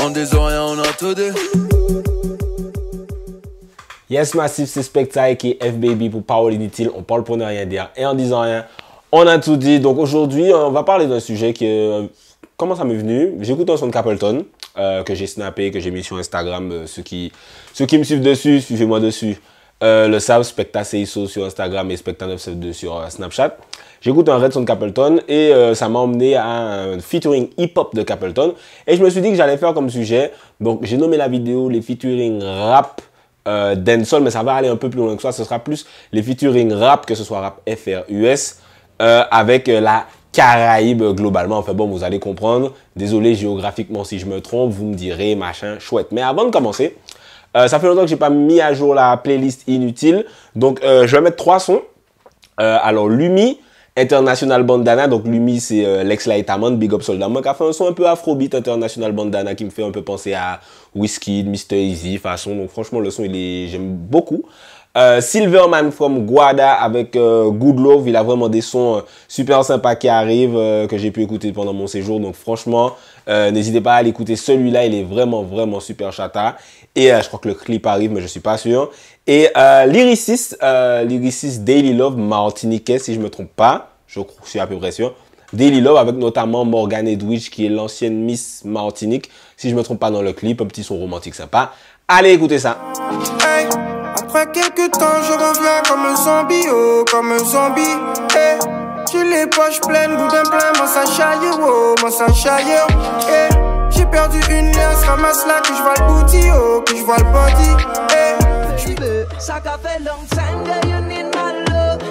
On des oreilles, on a tout dit. Yes Massif, c'est Specta qui est FBB pour Parole Inutile. On parle pour ne rien dire et en disant rien, on a tout dit. Donc aujourd'hui, on va parler d'un sujet qui comment ça m'est venu. J'écoute un son de Capleton que j'ai snappé, que j'ai mis sur Instagram. Ceux qui me suivent dessus, suivez-moi dessus. Le savent, Specta CISO sur Instagram et Specta972 sur Snapchat. J'écoute un red son de Capleton et ça m'a emmené à un featuring hip-hop de Capleton. Et je me suis dit que j'allais faire comme sujet. Donc j'ai nommé la vidéo les featuring rap dancehall, mais ça va aller un peu plus loin que ça. Ce sera plus les featuring rap, que ce soit rap FR, US, avec la Caraïbe globalement. Enfin bon, vous allez comprendre. Désolé géographiquement si je me trompe, vous me direz machin chouette. Mais avant de commencer, ça fait longtemps que j'ai pas mis à jour la playlist inutile. Donc je vais mettre 3 sons. Alors Lumi, International Bandana. Donc Lumi c'est l'ex-Light Amand, Big Up Soldaman, qui a fait un son un peu afrobeat. International Bandana qui me fait un peu penser à Wizkid, Mr. Easy façon. Donc franchement le son j'aime beaucoup. Silverman from Guada avec Good Love, il a vraiment des sons super sympas qui arrivent, que j'ai pu écouter pendant mon séjour. Donc franchement, n'hésitez pas à l'écouter. Celui-là, il est vraiment super chata. Et je crois que le clip arrive, mais je suis pas sûr. Et Lyricist Daily Love martiniquais, si je me trompe pas, je suis à peu près sûr. Daily Love avec notamment Morgan Edwidge, qui est l'ancienne Miss Martinique, si je me trompe pas dans le clip, un petit son romantique sympa. Allez, écoutez ça. Hey. Après quelques temps, je reviens comme un zombie, oh, comme un zombie. Hey. J'ai les poches pleines, boudin plein, mon sachaille, oh, mon sachaille. Hey. J'ai perdu une lance, ramasse là, que je vois le booty, oh, que je vois le body. Hey. Ça fait long time that you need my love.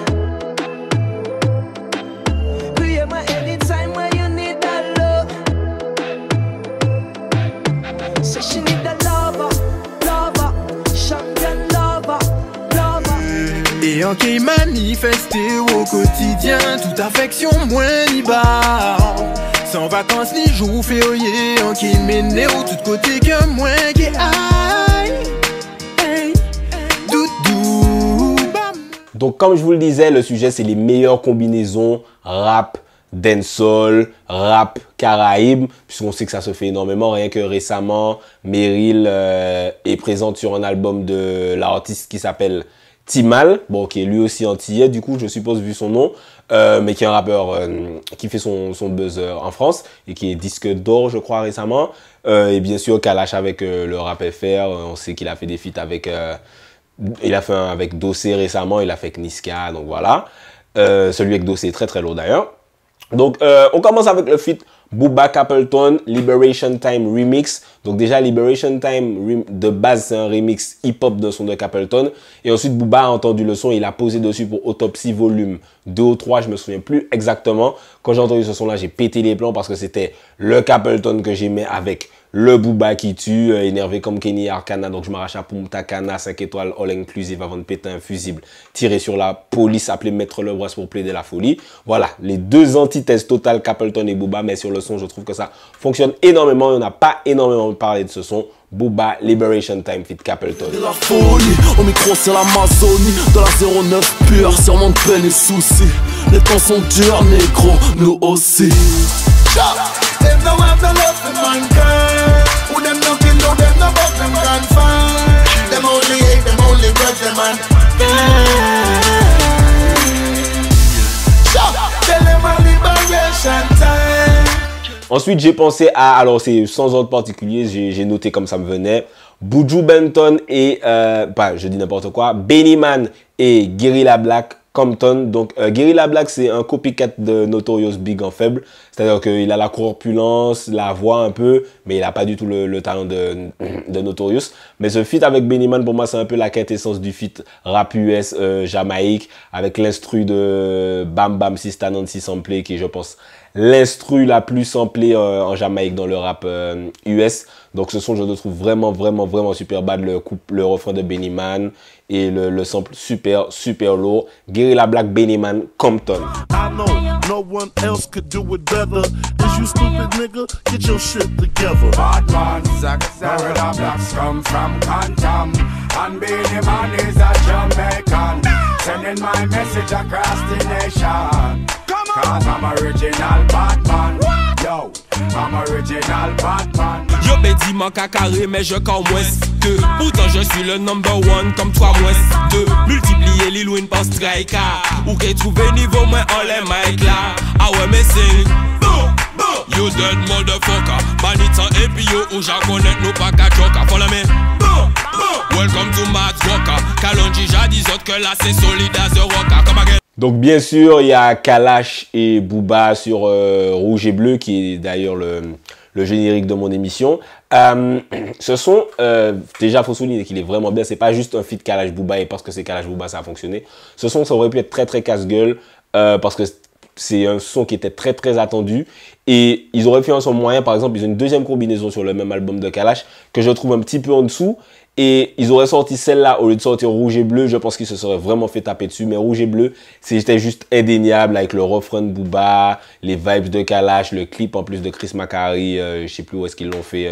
Moi anytime when you need that love. So she need that lover, champion lover. Et en qui manifesté au quotidien, toute affection moins ni bas. Sans vacances ni jours fériés, en qui m'énerve tout côté que moins qui aille. Donc comme je vous le disais, le sujet c'est les meilleures combinaisons rap, dancehall, rap, Caraïbes, puisqu'on sait que ça se fait énormément. Rien que récemment, Meryl est présente sur un album de l'artiste qui s'appelle Timal, bon, qui est lui aussi antillais, du coup, je suppose, vu son nom, mais qui est un rappeur qui fait son buzz en France et qui est disque d'or, je crois, récemment. Et bien sûr, Kalash avec le rap FR, on sait qu'il a fait des feats avec... il a fait un avec Dossé récemment, il a fait avec Niska, donc voilà. Celui avec Dossé est très lourd d'ailleurs. Donc, on commence avec le feat Booba Capleton, Liberation Time Remix. Donc déjà, Liberation Time, de base, c'est un remix hip-hop de son de Capleton. Et ensuite, Booba a entendu le son, il a posé dessus pour Autopsy Volume 2 ou 3, je me souviens plus exactement. Quand j'ai entendu ce son-là, j'ai pété les plombs parce que c'était le Capleton que j'aimais avec le Booba qui tue, énervé comme Kenny Arcana. Donc je m'arrache à Punta Cana, 5 étoiles, all inclusive avant de péter un fusible. Tirer sur la police, appeler Maître Lebras pour plaider la folie. Voilà, les deux antithèses totales, Capleton et Booba. Mais sur le son, je trouve que ça fonctionne énormément. On n'a pas énormément parlé de ce son. Booba, Liberation Time, fit Capleton. La folie, au micro c'est l'Amazonie. Dans la 09 pure, sûrement de peine et soucis. Les temps sont durs, négro, nous aussi. Them no have no love for mankind. Who them no kill, who them no buck, them can't find. Them only hate, them only grudge, them and tell them a liberation time. Ensuite, j'ai pensé à, alors c'est sans ordre particulier, j'ai noté comme ça me venait, Buju Banton et, je dis n'importe quoi, Benny Man et Guerilla Black Compton. Donc Guerilla Black, c'est un copycat de Notorious Big en faible, c'est-à-dire qu'il a la corpulence, la voix un peu, mais il n'a pas du tout le talent de Notorious. Mais ce feat avec Benny Man, pour moi, c'est un peu la quintessence du feat rap US Jamaïque, avec l'instru de Bam Bam Sista Nancy samplé, qui est, je pense, l'instru la plus samplée en Jamaïque dans le rap US. Donc ce son, je le trouve vraiment super bad. Le refrain de Benny Man et le sample super lourd. Guerilla Black, Benny Man, Compton. I know no one else could do it better. Is you stupid nigga? Get your shit together. Bad man, Guerilla Blacks come from Compton, and Benny Man is a Jamaican. Sending my message across the nation. Cause I'm original Batman. Yo, I'm original. original Batman. Yo ben dis manque à carré mais je quand moins deux. Pourtant je suis le number one comme toi moins deux. Multiplier Lil Wayne par striker. Ou que trouver niveau moins en les mic là. Ah ouais mais c'est you dead motherfucker. Banita et puis yo ou j'en connais nous pas qu'à joker. Follow me. Welcome to Mad Walker. Kalonji jadis autres que là c'est solide as the rocker. Come again. Donc bien sûr, il y a Kalash et Booba sur Rouge et Bleu, qui est d'ailleurs le générique de mon émission. Ce son, déjà faut souligner qu'il est vraiment bien, c'est pas juste un feat Kalash Booba et parce que c'est Kalash Booba ça a fonctionné. Ce son, ça aurait pu être très très casse-gueule parce que c'est un son qui était très très attendu et ils auraient fait un son moyen. Par exemple, ils ont une deuxième combinaison sur le même album de Kalash que je trouve un petit peu en dessous. Et ils auraient sorti celle-là au lieu de sortir Rouge et Bleu. Je pense qu'ils se seraient vraiment fait taper dessus. Mais Rouge et Bleu, c'était juste indéniable avec le refrain de Booba, les vibes de Kalash, le clip en plus de Chris Macari. Je sais plus où est-ce qu'ils l'ont fait.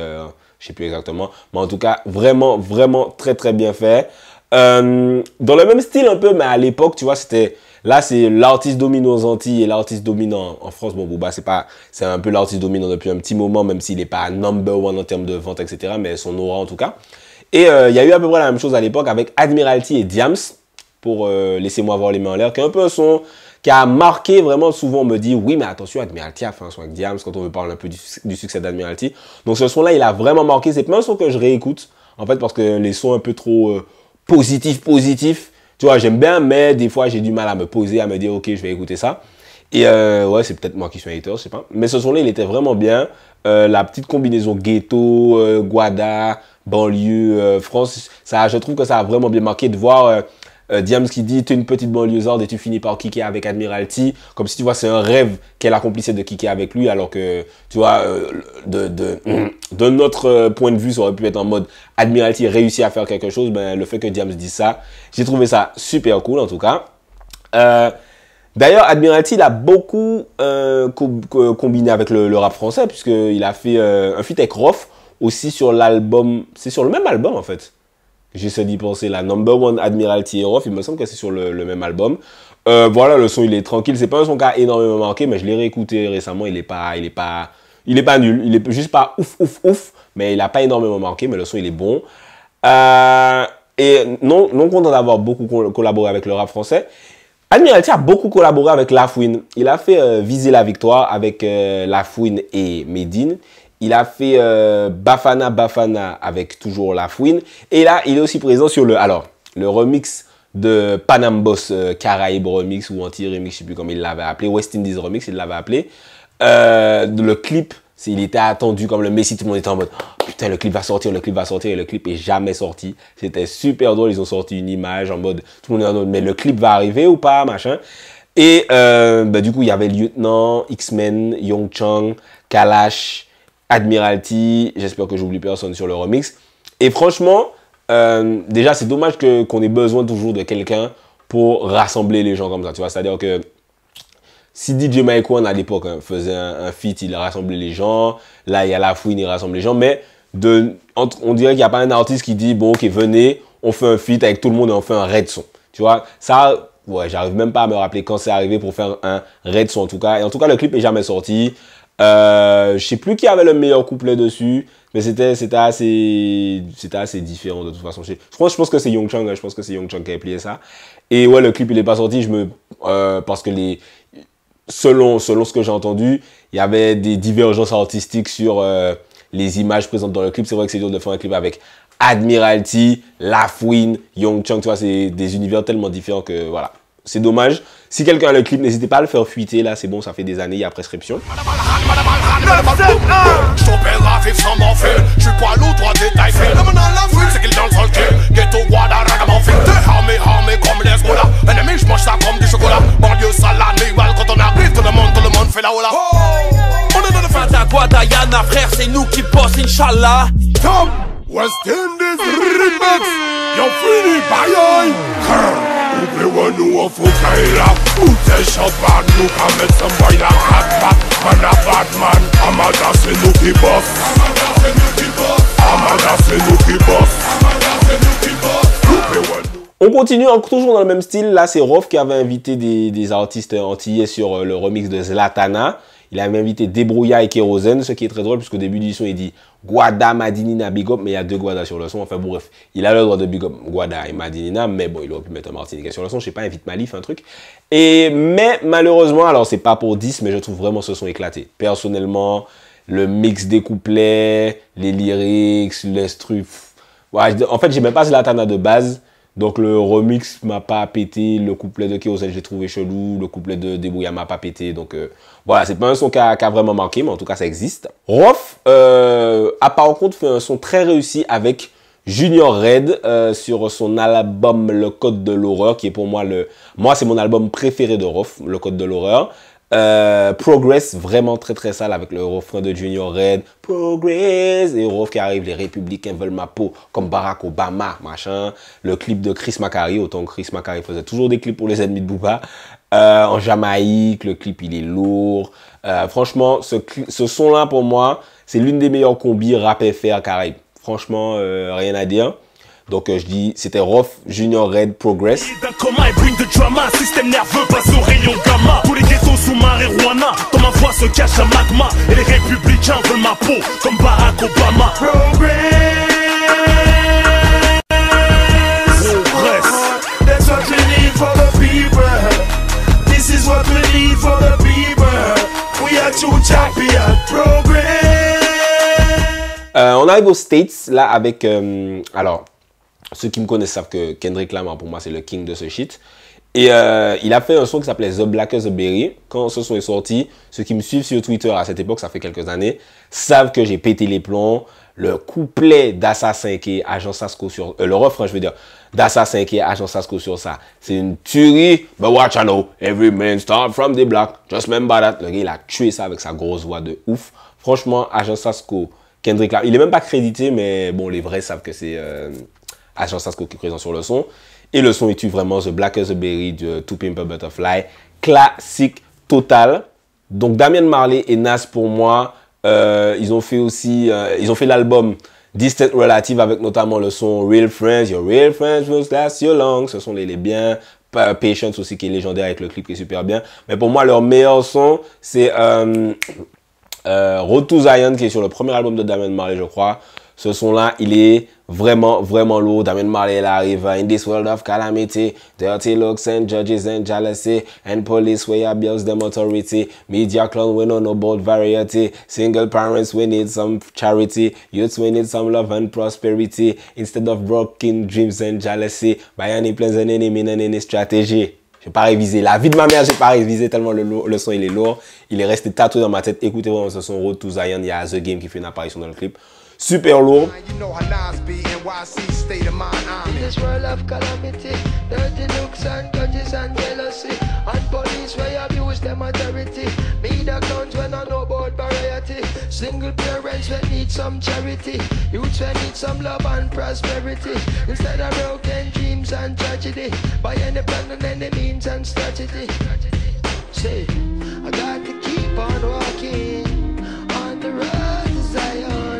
Je sais plus exactement. Mais en tout cas, vraiment, vraiment très, très bien fait. Dans le même style un peu, mais à l'époque, tu vois, c'était... Là, c'est l'artiste dominant aux Antilles et l'artiste dominant en France. Bon, Booba, c'est un peu l'artiste dominant depuis un petit moment, même s'il n'est pas number one en termes de vente, etc. Mais son aura en tout cas. Et il y a eu à peu près la même chose à l'époque avec Admiralty et Diams pour Laissez-moi voir les mains en l'air, qui est un peu un son qui a marqué vraiment. Souvent on me dit oui mais attention, Admiralty a fait un son avec Diams quand on veut parler un peu du succès d'Admiralty. Donc ce son là il a vraiment marqué. C'est pas un son que je réécoute en fait parce que les sons un peu trop positifs, tu vois, j'aime bien mais des fois j'ai du mal à me poser, à me dire ok je vais écouter ça. Et ouais, c'est peut-être moi qui suis un hater, je sais pas. Mais ce son-là, il était vraiment bien. La petite combinaison ghetto, Guada, banlieue, France, ça, je trouve que ça a vraiment bien marqué de voir Diams qui dit « T'es une petite banlieusarde et tu finis par kicker avec Admiralty ». Comme si, tu vois, c'est un rêve qu'elle accomplissait de kicker avec lui, alors que, tu vois, de notre point de vue, ça aurait pu être en mode Admiralty réussit à faire quelque chose. Ben, le fait que Diams dise ça, j'ai trouvé ça super cool, en tout cas. D'ailleurs, Admiralty, il a beaucoup combiné avec le rap français, puisqu'il a fait un feat avec Rof, aussi sur l'album, c'est sur le même album en fait. J'essaie d'y penser, la Number One Admiralty et Rof, il me semble que c'est sur le même album. Voilà, le son il est tranquille, c'est pas un son qui a énormément marqué, mais je l'ai réécouté récemment, il est pas nul, il est juste pas ouf, mais il a pas énormément marqué, mais le son il est bon. Et non content d'avoir beaucoup collaboré avec le rap français, Admiralty a beaucoup collaboré avec Lafouine. Il a fait Viser la victoire avec Lafouine et Medine. Il a fait Bafana avec toujours Lafouine. Et là, il est aussi présent sur le remix de Panam Boss Caraïbes Remix ou Anti-Remix, je sais plus comment il l'avait appelé. West Indies Remix, il l'avait appelé. Le clip, il était attendu comme le Messi. Tout le monde était en mode oh, putain, le clip va sortir. Et le clip est jamais sorti. C'était super drôle. Ils ont sorti une image en mode tout le monde est en mode mais le clip va arriver ou pas, machin. Et du coup, il y avait Lieutenant, X-Men, Young Chang, Kalash, Admiralty, j'espère que j'oublie personne sur le remix. Et franchement, déjà c'est dommage qu'on ait besoin toujours de quelqu'un pour rassembler les gens comme ça, tu vois. C'est-à-dire que si DJ Mike One à l'époque faisait un feat, il rassemblait les gens. Là, il y a Lafouine, il rassemble les gens. Mais on dirait qu'il n'y a pas un artiste qui dit bon ok, venez, on fait un feat avec tout le monde et on fait un raid son. Tu vois, ça, ouais, j'arrive même pas à me rappeler quand c'est arrivé pour faire un raid son en tout cas. Et en tout cas, le clip est jamais sorti. Je sais plus qui avait le meilleur couplet dessus, mais c'était assez différent de toute façon. Je pense que c'est Young Chang, je pense que c'est Young Chang qui a plié ça. Et ouais, le clip il est pas sorti, parce que selon ce que j'ai entendu, il y avait des divergences artistiques sur les images présentes dans le clip. C'est vrai que c'est dur de faire un clip avec Admiralty, Lafouine, Young Chang, tu vois, c'est des univers tellement différents que voilà. C'est dommage. Si quelqu'un a le clip, n'hésitez pas à le faire fuiter. Là, c'est bon, ça fait des années, il y a prescription. Frère, c'est nous qui bossent, Inch'Allah. West Indies Remix, yo fini bayoy. Oublie nous on faut qu'il a fouté champagne, nous qu'à mettre some boy la cat man a bad man. Amada c'est nous qui boss, Amada c'est nous qui boss. On continue toujours dans le même style. Là, c'est Rof qui avait invité des artistes antillais sur le remix de Zlatana. Il avait invité Débrouilla et Kérosène, ce qui est très drôle, puisqu'au début de l'émission, il dit Guada, Madinina, Big Up, mais il y a 2 Guada sur le son. Enfin bon, bref, il a le droit de Big Up Guada et Madinina, mais bon, il aurait pu mettre un Martiniquais sur le son. Je sais pas, invite Malif, un truc. Mais malheureusement, alors c'est pas pour 10, mais je trouve vraiment ce son éclaté. Personnellement, le mix des couplets, les lyrics, l'instru. Ouais, en fait, j'ai même pas Zlatana de base. Donc le remix m'a pas pété, le couplet de Kérosène j'ai trouvé chelou, le couplet de Débrouilla m'a pas pété, donc voilà, c'est pas un son qui a vraiment marqué, mais en tout cas ça existe. Rof a par contre fait un son très réussi avec Junior Red sur son album Le Code de l'Horreur, qui est pour moi c'est mon album préféré de Rof, Le Code de l'Horreur. Progress, vraiment très sale avec le refrain de Junior Red. Progress, et Rof qui arrive, les républicains veulent ma peau, comme Barack Obama, machin. Le clip de Chris Macari, autant que Chris Macari faisait toujours des clips pour les ennemis de Booba. En Jamaïque, le clip il est lourd. Franchement, ce son-là pour moi, c'est l'une des meilleures combis rap FR Caraïbes. Franchement, rien à dire. Donc je dis, c'était Rof, Junior Red, Progress. Système nerveux passe au rayon gamma. Tous les ghettos sous marijuana. Dans ma voix se cache un magma. Et les républicains veulent ma peau comme Barack Obama. Progress. That's what we need for the people. This is what we need for the people. We are too champion. Progress. On arrive aux States là avec alors. Ceux qui me connaissent savent que Kendrick Lamar, pour moi, c'est le king de ce shit. Et il a fait un son qui s'appelait The Blacker the Berry. Quand ce son est sorti, ceux qui me suivent sur Twitter à cette époque, ça fait quelques années, savent que j'ai pété les plombs. Le couplet d'Assassin qui est Agent Sasco sur... le refrain, je veux dire, d'Assassin qui est Agent Sasco sur ça. C'est une tuerie. But watch, I know, every man start from the block. Just remember that. Le gars, il a tué ça avec sa grosse voix de ouf. Franchement, Agent Sasco, Kendrick Lamar, il est même pas crédité, mais bon, les vrais savent que c'est... Agent Sasco qui est présent sur le son. Et le son est tue vraiment The Blacker the Berry de To Pimp a Butterfly. Classique total. Donc Damian Marley et Nas pour moi, ils ont fait aussi, ils ont fait l'album Distant Relative avec notamment le son Real Friends, Your Real Friends Will Last You Long. Ce sont les biens. Patience aussi qui est légendaire avec le clip qui est super bien. Mais pour moi leur meilleur son c'est Road to Zion qui est sur le premier album de Damian Marley je crois. Ce son-là, il est vraiment lourd. Damian Marley, il arrive. In this world of calamity, dirty looks and judges and jealousy, and police way abuse them authority. Media clown, we don't know about variety. Single parents, we need some charity. Youths, we need some love and prosperity. Instead of broken dreams and jealousy, by any plans and any mean and any strategy. J'ai pas révisé. La vie de ma mère, j'ai pas révisé tellement le son, il est lourd. Il est resté tatoué dans ma tête. Écoutez vraiment ce son Road to Zion. Il y a The Game qui fait une apparition dans le clip. Super lourd. Single parents will need some charity. Youths will need some love and prosperity. Instead of broken dreams and tragedy, by any plan and any means and strategy. Say, I got to keep on walking on the road to Zion.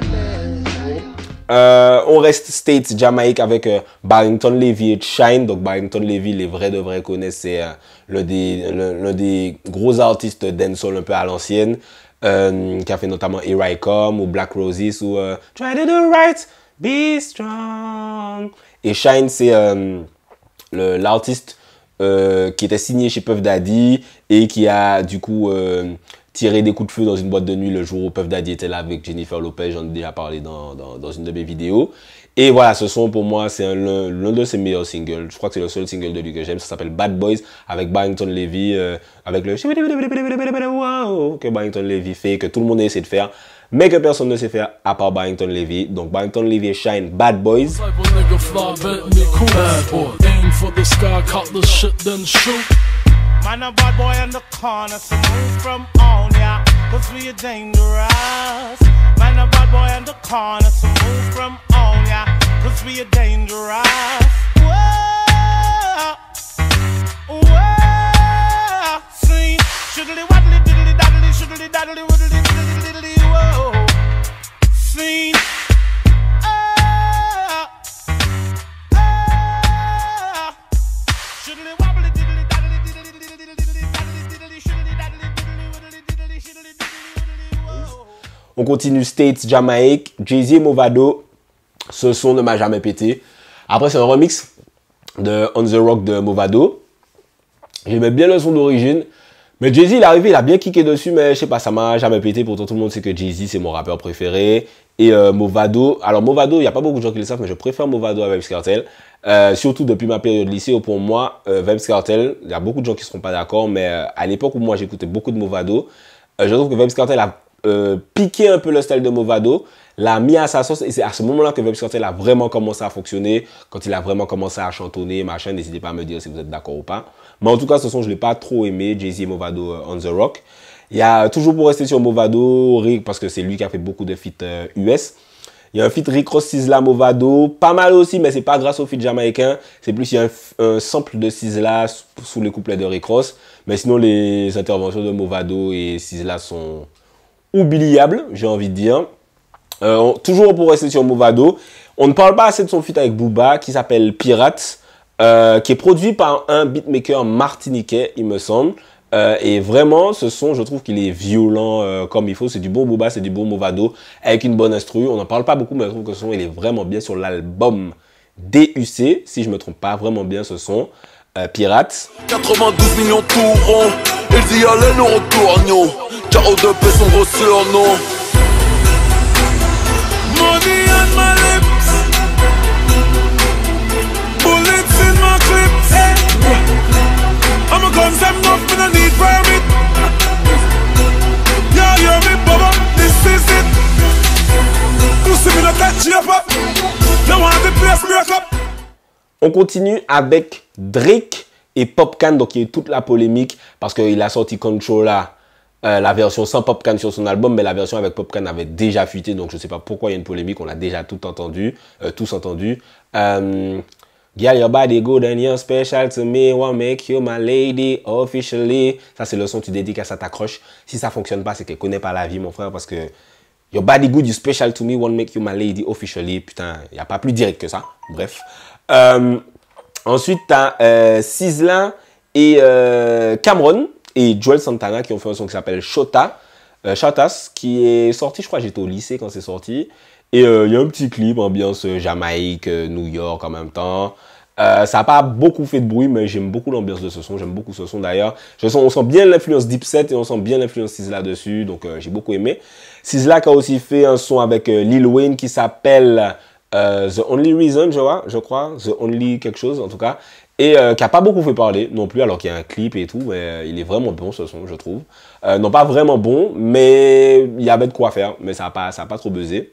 On reste States, Jamaïque avec Barrington Levy et Shine. Donc Barrington Levy, les vrais de vrais connaissent, c'est l'un des gros artistes dancehall un peu à l'ancienne. Qui a fait notamment Here I Come ou Black Roses ou Try to do right, be strong. Et Shine, c'est l'artiste qui était signé chez Puff Daddy et qui a du coup tiré des coups de feu dans une boîte de nuit le jour où Puff Daddy était là avec Jennifer Lopez. J'en ai déjà parlé dans une de mes vidéos. Et voilà, ce son pour moi, c'est l'un de ses meilleurs singles. Je crois que c'est le seul single de lui que j'aime. Ça s'appelle Bad Boys avec Barrington Levy, avec le que Barrington Levy fait, que tout le monde a essayé de faire, mais que personne ne sait faire à part Barrington Levy. Donc Barrington Levy et Shine, Bad Boys. Man, a bad boy in the corner, so move from on ya, cause we are dangerous. Man, a bad boy in the corner, so move from on ya, cause we are dangerous. Whoa, whoa, sing, shiddly waddly diddly daddly, shiddly daddly waddly diddly diddly, whoa, sing. Shiddly wobbly diddly daddly diddly diddly diddly diddly shiddly daddly diddly diddly shiddly On continue States, Jamaïque, Jay-Z et Movado. Ce son ne m'a jamais pété. Après, c'est un remix de On The Rock de Movado. J'aimais bien le son d'origine. Mais Jay-Z, il est arrivé, il a bien kické dessus, mais je sais pas, ça m'a jamais pété. Pourtant, tout le monde sait que Jay-Z, c'est mon rappeur préféré. Et Movado, alors Movado, il n'y a pas beaucoup de gens qui le savent, mais je préfère Movado à Vybz Kartel. Surtout depuis ma période lycée, où pour moi, Vybz Kartel, il y a beaucoup de gens qui ne seront pas d'accord, mais à l'époque où moi j'écoutais beaucoup de Movado, je trouve que Vybz Kartel a piqué un peu le style de Movado, l'a mis à sa sauce, et c'est à ce moment-là que Vybz Kartel a vraiment commencé à fonctionner, quand il a vraiment commencé à chantonner, machin. N'hésitez pas à me dire si vous êtes d'accord ou pas. Mais en tout cas, ce son, je ne l'ai pas trop aimé, Jay-Z et Movado On The Rock. Il y a toujours, pour rester sur Movado, Rick, parce que c'est lui qui a fait beaucoup de feats US. Il y a un feat Rick Ross Sizzla Movado, pas mal aussi, mais c'est pas grâce au feat jamaïcain. C'est plus, il y a un sample de Sizzla sous les couplets de Rick Ross. Mais sinon, les interventions de Movado et Sizzla sont oubliables, j'ai envie de dire. Toujours pour rester sur Movado, on ne parle pas assez de son feat avec Booba, qui s'appelle Pirate, qui est produit par un beatmaker martiniquais, il me semble. Et vraiment, ce son, je trouve qu'il est violent comme il faut. C'est du bon Booba, c'est du bon Movado, avec une bonne instru. On n'en parle pas beaucoup, mais je trouve que ce son, il est vraiment bien sur l'album DUC, si je me trompe pas, vraiment bien ce son. Pirate. 92 millions tout rond, ils y allaient, nous retournons. KO2P son gros surnom. Money on my lips, bullets in my clips. I'm a guns, I'm nothing, I need permit. Yeah, you're me, Bubba, this is it. You see me not touch you up. Now I have the place break up. On continue avec Drake et Popcaan, donc il y a eu toute la polémique parce qu'il a sorti Controlla, la version sans Popcaan sur son album, mais la version avec Popcaan avait déjà fuité, donc je ne sais pas pourquoi il y a une polémique, on l'a déjà tous entendu. Girl, your body good and you're special to me, wanna make you my lady officially. Ça, c'est le son, tu dédicaces à ta crush. Si ça fonctionne pas, c'est qu'elle connaît pas la vie, mon frère, parce que your body good, you special to me, wanna make you my lady officially. Putain, il n'y a pas plus direct que ça. Bref. Ensuite, tu as Sizzla et Cameron et Joel Santana qui ont fait un son qui s'appelle Shotas, qui est sorti, je crois que j'étais au lycée quand c'est sorti. Et il y a un petit clip, ambiance Jamaïque, New York en même temps. Ça n'a pas beaucoup fait de bruit, mais j'aime beaucoup l'ambiance de ce son. J'aime beaucoup ce son d'ailleurs. On sent bien l'influence Dipset et on sent bien l'influence Sizzla dessus. Donc j'ai beaucoup aimé. Sizzla qui a aussi fait un son avec Lil Wayne qui s'appelle The Only Reason, je crois. The Only quelque chose en tout cas. Et qui n'a pas beaucoup fait parler non plus, alors qu'il y a un clip et tout. Mais il est vraiment bon ce son, je trouve. Non, pas vraiment bon, mais il y avait de quoi faire. Mais ça n'a pas trop buzzé.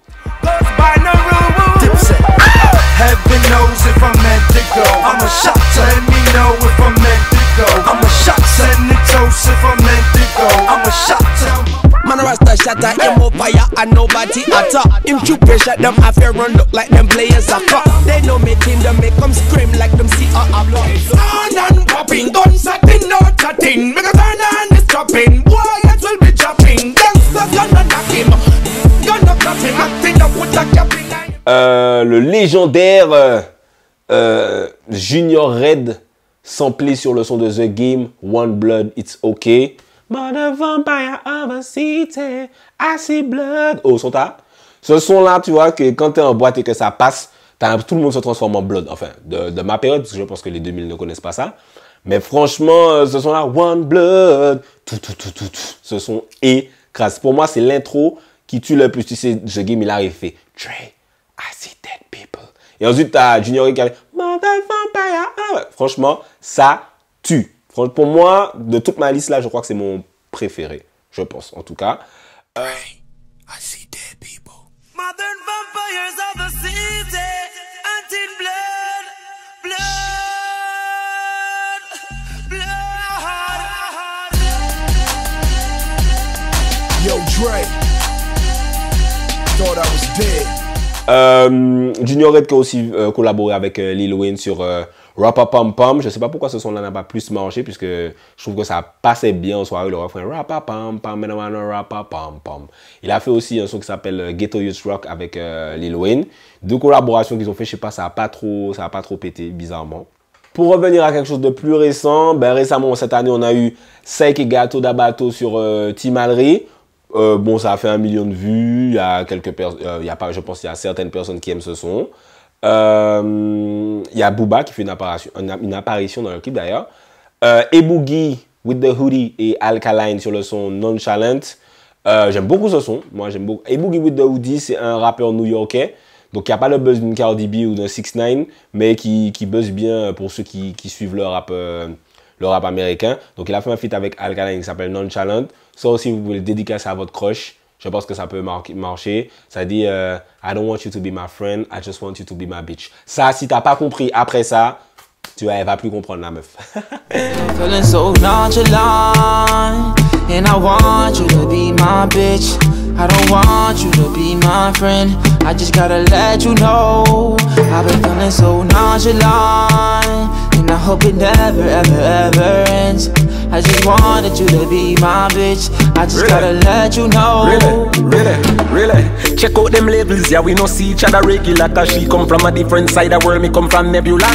Heaven knows if I'm meant to go. I'm a shot, let me know if I'm meant to go. I'm a shot, send the toast if I'm meant to go. I'm a shot, man, a rasta shatter, him on fire and nobody attack. Him shoot pressure, them affair run look like them players are caught. They know me team, them make them scream like them see a block. On and popping, guns at the not chatting. Make a turn and it's dropping. Warriors will be dropping. Gangsters gonna knock him. Gonna knock him, acting up with a capping. Le légendaire Junior Red samplé sur le son de The Game, One Blood, It's Okay. Mother vampire of a city, I see blood. Oh, ce son-là, tu vois, que quand t'es en boîte et que ça passe, tout le monde se transforme en blood. Enfin, de ma période, parce que je pense que les 2000 ne connaissent pas ça. Mais franchement, ce son-là, One Blood, ce son écrase. Pour moi, c'est l'intro qui tue le plus. Tu sais, The Game, il arrive, il fait Dre, I see dead people. Et ensuite, tu as Junior Red qui arrive, Mother Vampire. Ah ouais. Franchement, ça tue. Pour moi, de toute ma liste là, je crois que c'est mon préféré. Je pense, en tout cas. I see dead people. Modern vampires of the city, hunting blood, blood, blood. Yo, Dre. Thought I was dead. Junior Red qui a aussi collaboré avec Lil Wayne sur Rapapam-Pam. Je ne sais pas pourquoi ce son-là n'a pas plus marché, puisque je trouve que ça passait bien en soirée, le refrain Rapapam-Pam, Rapapam-Pam. Il a fait aussi un son qui s'appelle Ghetto Youth Rock avec Lil Wayne. Deux collaborations qu'ils ont fait, je sais pas, ça a pas trop pété, bizarrement. Pour revenir à quelque chose de plus récent, récemment, cette année, on a eu Seik et Gato Dabato sur Team Alri. Bon, ça a fait 1 million de vues. Il y a quelques personnes, je pense qu'il y a certaines personnes qui aiment ce son. Il y a Booba qui fait une apparition dans le clip d'ailleurs. Eboogie with the Hoodie et Alkaline sur le son Nonchalant. J'aime beaucoup ce son. Moi, j'aime beaucoup. Eboogie with the Hoodie, c'est un rappeur new-yorkais. Donc, il n'y a pas le buzz d'une Cardi B ou d'un 6ix9ine, mais qui buzz bien pour ceux qui suivent le rap américain. Donc, il a fait un feat avec Alkaline qui s'appelle Nonchalant. Ça aussi, vous pouvez le dédicacer à votre crush. Je pense que ça peut marcher. Ça dit I don't want you to be my friend, I just want you to be my bitch. Ça, si t'as pas compris après ça, elle va plus comprendre la meuf. Feeling so nonchalant, and I want you to be my bitch. I don't want you to be my friend. I just gotta let you know I've been feeling so nonchalant, and I hope it never, ever, ever ends. I just wanted you to be my bitch. I just gotta let you know. Really? Check out them labels, yeah, we no see each other regular. Cause she come from a different side of the world, me come from Nebula.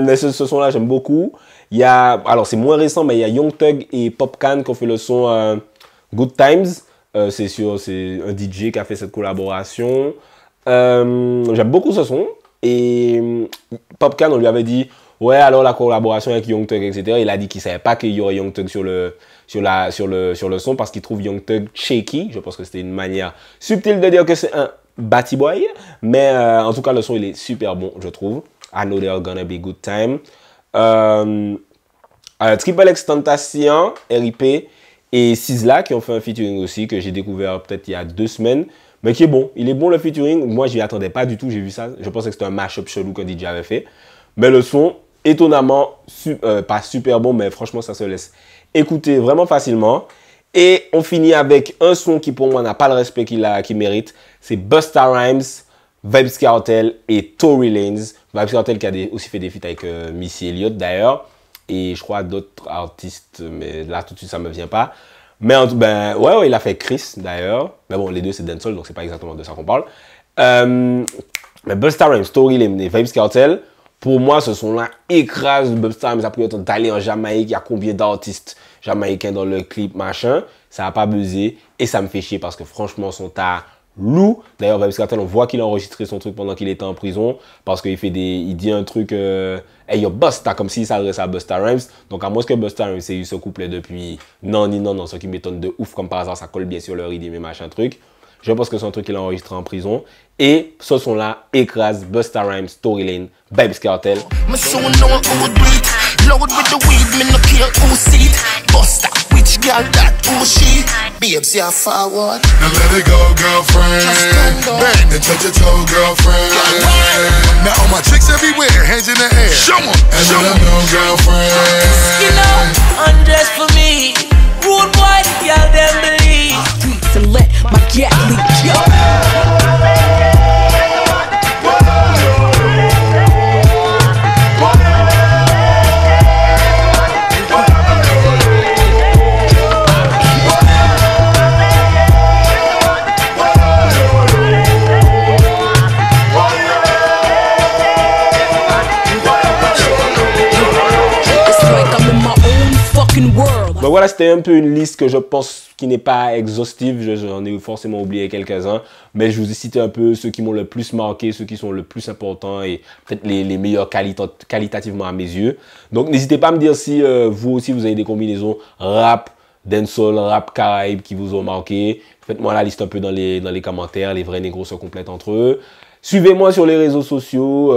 Mais ce son-là, j'aime beaucoup. Il y a, alors c'est moins récent, mais il y a Young Thug et Popcaan qui ont fait le son Good Times. C'est un DJ qui a fait cette collaboration. J'aime beaucoup ce son. Et Popcaan, on lui avait dit, ouais, alors la collaboration avec Young Thug, etc. Il a dit qu'il ne savait pas qu'il y aurait Young Thug sur le son parce qu'il trouve Young Thug shaky. Je pense que c'était une manière subtile de dire que c'est un batty boy. Mais en tout cas, le son, il est super bon, je trouve. I know they're gonna be good time. Triple X Tentation, RIP et Sizzla qui ont fait un featuring aussi que j'ai découvert peut-être il y a 2 semaines. Mais qui est bon. Il est bon le featuring. Moi, je m'y attendais pas du tout. J'ai vu ça. Je pensais que c'était un mashup chelou qu'un DJ avait fait. Mais le son, étonnamment, pas super bon, mais franchement, ça se laisse écouter vraiment facilement. Et on finit avec un son qui, pour moi, n'a pas le respect qu'il mérite. C'est Busta Rhymes, Vybz Kartel et Tory Lanez. Vybz Kartel qui a aussi fait des feats avec Missy Elliott d'ailleurs. Et je crois d'autres artistes, mais là, tout de suite, ça ne me vient pas. Mais ouais, il a fait Chris d'ailleurs. Mais bon, les deux, c'est dancehall, donc c'est pas exactement de ça qu'on parle. Mais Busta Rhymes, Tory Lanez et Vybz Kartel, pour moi, ce son-là écrase Busta Rhymes. Après, il a d'aller en Jamaïque. Il y a combien d'artistes jamaïcains dans le clip, machin. Ça n'a pas buzzé. Et ça me fait chier parce que franchement, son tas lourd. D'ailleurs, Vybz Kartel, on voit qu'il a enregistré son truc pendant qu'il était en prison. Parce qu'il dit un truc, hey yo Busta, comme s'il s'adresse à Busta Rhymes. Donc, à moins que Busta Rhymes ait eu ce couplet depuis non, ce qui m'étonne de ouf. Comme par hasard, ça colle bien sur le rythme et machin truc. Je pense que c'est un truc qu'il a enregistré en prison. Et ce son-là écrase Busta Rhymes, Tory Lanez, Vybz Kartel. Girl, that she babes, yeah, forward. Now let it go, girlfriend. Bang and touch your toe, girlfriend. Now all my chicks everywhere, hands in the air. Show 'em, and show 'em, no, girlfriend. You know, undress for me. Rude boy, y'all them believe. To let my cat leak, Donc voilà, c'était un peu une liste que je pense qui n'est pas exhaustive. J'en ai forcément oublié quelques-uns. Mais je vous ai cité un peu ceux qui m'ont le plus marqué, ceux qui sont le plus importants et peut-être les meilleurs qualitativement à mes yeux. Donc n'hésitez pas à me dire si vous aussi vous avez des combinaisons rap, dancehall, rap caraïbe qui vous ont marqué. Faites-moi la liste un peu dans les commentaires. Les vrais négros se complètent entre eux. Suivez-moi sur les réseaux sociaux,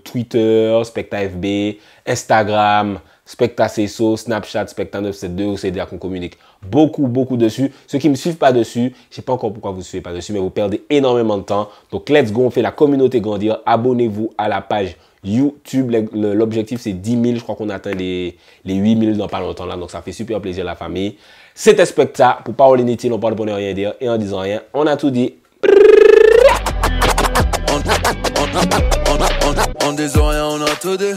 Twitter, SpectaFB, Instagram, SpectaCesso, Snapchat, Specta972, c'est dire qu'on communique beaucoup dessus. Ceux qui ne me suivent pas dessus, je ne sais pas encore pourquoi vous ne suivez pas dessus, mais vous perdez énormément de temps. Donc let's go, on fait la communauté grandir. Abonnez-vous à la page YouTube. L'objectif c'est 10 000, je crois qu'on atteint les 8 000 dans pas longtemps là, donc ça fait super plaisir la famille. C'était Specta, pour Parole Inutile, on parle pour ne rien dire, et en disant rien, on a tout dit. On des oreilles, on a tout dit.